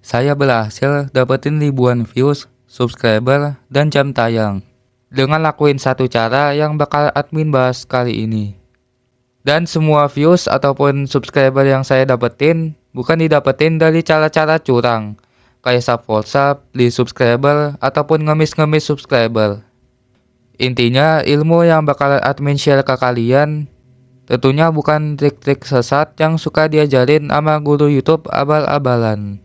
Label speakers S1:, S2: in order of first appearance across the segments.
S1: Saya berhasil dapetin ribuan views, subscriber, dan jam tayang dengan lakuin satu cara yang bakal admin bahas kali ini. Dan semua views ataupun subscriber yang saya dapetin bukan didapetin dari cara-cara curang, kayak sub WhatsApp, beli subscriber, ataupun ngemis-ngemis subscriber. Intinya ilmu yang bakal admin share ke kalian tentunya bukan trik-trik sesat yang suka diajarin sama guru YouTube abal-abalan.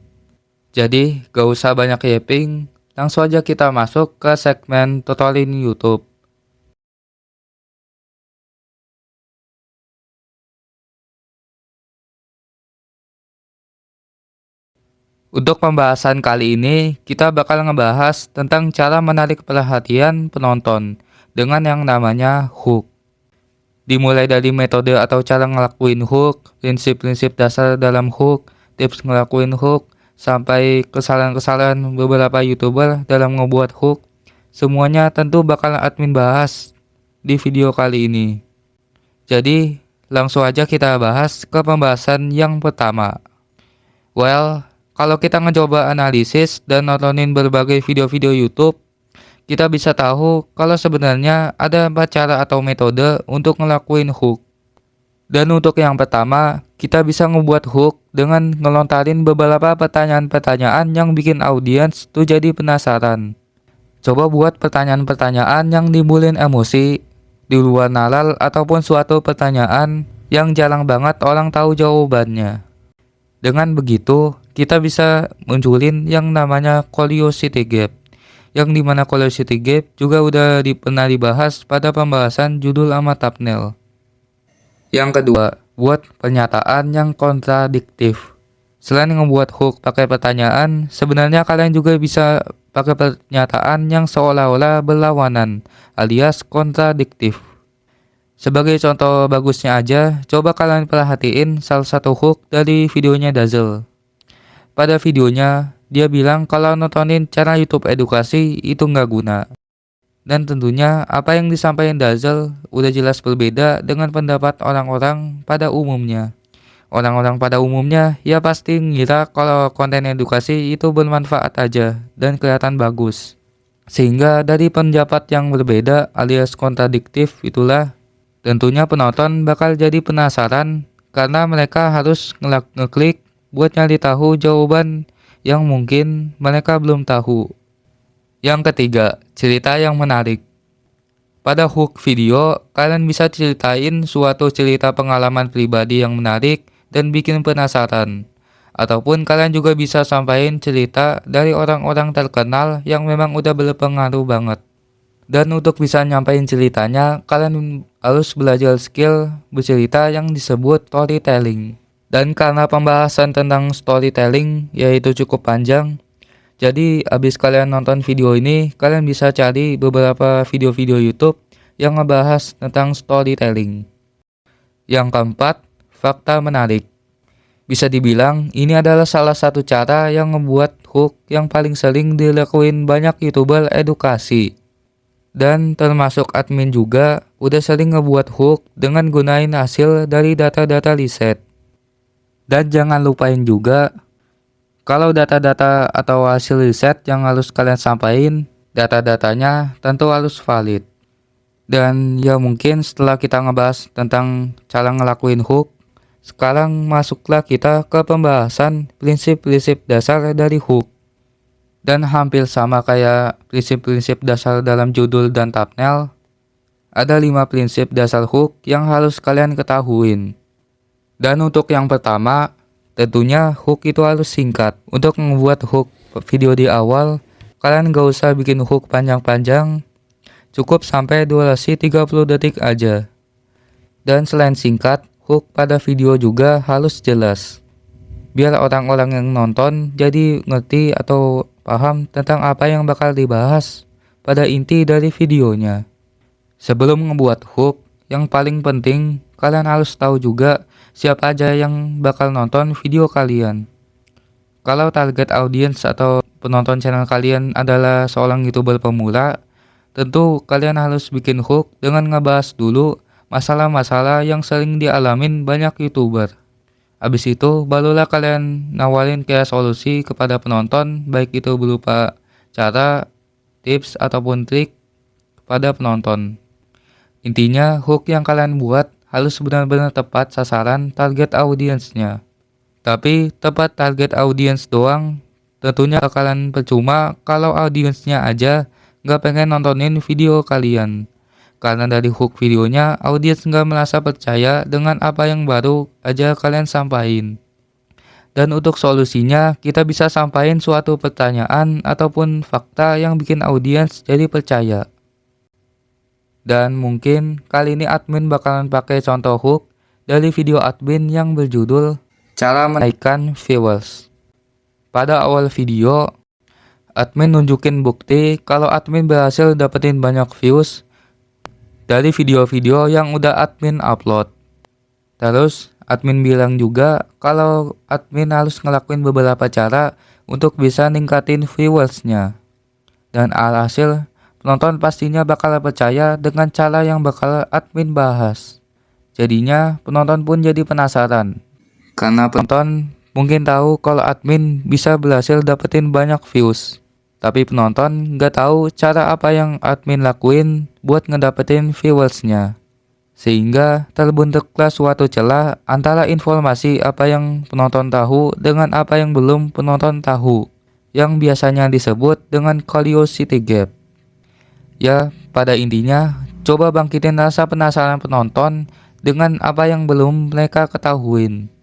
S1: Jadi, gak usah banyak yaping, langsung aja kita masuk ke segmen tutorial YouTube. Untuk pembahasan kali ini, kita bakal ngebahas tentang cara menarik perhatian penonton dengan yang namanya hook. Dimulai dari metode atau cara ngelakuin hook, prinsip-prinsip dasar dalam hook, tips ngelakuin hook, sampai kesalahan-kesalahan beberapa YouTuber dalam ngebuat hook. Semuanya tentu bakal admin bahas di video kali ini. Jadi, langsung aja kita bahas ke pembahasan yang pertama. Well, kalau kita ngecoba analisis dan nontonin berbagai video-video YouTube, kita bisa tahu kalau sebenarnya ada 4 cara atau metode untuk ngelakuin hook. Dan untuk yang pertama, kita bisa ngebuat hook dengan ngelontarin beberapa pertanyaan-pertanyaan yang bikin audiens tuh jadi penasaran. Coba buat pertanyaan-pertanyaan yang nimbulin emosi, di luar nalar ataupun suatu pertanyaan yang jarang banget orang tahu jawabannya. Dengan begitu, kita bisa munculin yang namanya curiosity gap, yang dimana curiosity gap juga udah pernah dibahas pada pembahasan judul sama thumbnail. Yang kedua, buat pernyataan yang kontradiktif. Selain ngebuat hook pakai pertanyaan, sebenarnya kalian juga bisa pakai pernyataan yang seolah-olah berlawanan, alias kontradiktif. Sebagai contoh bagusnya aja, coba kalian perhatiin salah satu hook dari videonya Dazzle. Pada videonya, dia bilang kalau nontonin cara YouTube edukasi itu nggak guna. Dan tentunya apa yang disampaikan Dazzle udah jelas berbeda dengan pendapat orang-orang pada umumnya. Orang-orang pada umumnya ya pasti ngira kalau konten edukasi itu bermanfaat aja dan kelihatan bagus. Sehingga dari pendapat yang berbeda alias kontradiktif itulah tentunya penonton bakal jadi penasaran karena mereka harus ngeklik buat nyari tahu jawaban yang mungkin mereka belum tahu. Yang ketiga, cerita yang menarik. Pada hook video, kalian bisa ceritain suatu cerita pengalaman pribadi yang menarik dan bikin penasaran. Ataupun kalian juga bisa sampaikan cerita dari orang-orang terkenal yang memang udah berpengaruh banget. Dan untuk bisa nyampein ceritanya, kalian harus belajar skill bercerita yang disebut storytelling. Dan karena pembahasan tentang storytelling yaitu cukup panjang, jadi abis kalian nonton video ini, kalian bisa cari beberapa video-video YouTube yang ngebahas tentang storytelling. Yang keempat, fakta menarik. Bisa dibilang ini adalah salah satu cara yang membuat hook yang paling sering dilakuin banyak YouTuber edukasi. Dan termasuk admin juga udah sering ngebuat hook dengan gunain hasil dari data-data riset. Dan jangan lupain juga kalau data-data atau hasil riset yang harus kalian sampaikan, data-datanya tentu harus valid. Dan ya mungkin setelah kita ngebahas tentang cara ngelakuin hook, sekarang masuklah kita ke pembahasan prinsip-prinsip dasar dari hook. Dan hampir sama kayak prinsip-prinsip dasar dalam judul dan thumbnail, ada 5 prinsip dasar hook yang harus kalian ketahuin. Dan untuk yang pertama, tentunya hook itu harus singkat. Untuk membuat hook video di awal, kalian gak usah bikin hook panjang-panjang, cukup sampai durasi 30 detik aja. Dan selain singkat, hook pada video juga harus jelas. Biar orang-orang yang nonton jadi ngerti atau paham tentang apa yang bakal dibahas pada inti dari videonya. Sebelum ngebuat hook, yang paling penting kalian harus tahu juga siapa aja yang bakal nonton video kalian. Kalau target audience atau penonton channel kalian adalah seorang YouTuber pemula, tentu kalian harus bikin hook dengan ngebahas dulu masalah-masalah yang sering dialamin banyak YouTuber. Habis itu barulah kalian nawarin kayak solusi kepada penonton, baik itu berupa cara, tips, ataupun trik kepada penonton. Intinya hook yang kalian buat harus benar-benar tepat sasaran target audiensnya. Tapi tepat target audiens doang tentunya bakalan percuma kalau audiensnya aja nggak pengen nontonin video kalian. Karena dari hook videonya, audiens nggak merasa percaya dengan apa yang baru aja kalian sampaikan. Dan untuk solusinya, kita bisa sampaikan suatu pertanyaan ataupun fakta yang bikin audiens jadi percaya. Dan mungkin kali ini admin bakalan pakai contoh hook dari video admin yang berjudul Cara Menaikkan Viewers. Pada awal video, admin nunjukin bukti kalau admin berhasil dapetin banyak views dari video-video yang udah admin upload. Terus, admin bilang juga kalau admin harus ngelakuin beberapa cara untuk bisa ningkatin viewersnya. Dan alhasil, penonton pastinya bakal percaya dengan cara yang bakal admin bahas. Jadinya, penonton pun jadi penasaran. Karena penonton mungkin tahu kalau admin bisa berhasil dapetin banyak views. Tapi penonton nggak tahu cara apa yang admin lakuin buat ngedapetin viewersnya. Sehingga terbentuklah suatu celah antara informasi apa yang penonton tahu dengan apa yang belum penonton tahu, yang biasanya disebut dengan curiosity gap. Ya, pada intinya, coba bangkitin rasa penasaran penonton dengan apa yang belum mereka ketahuin.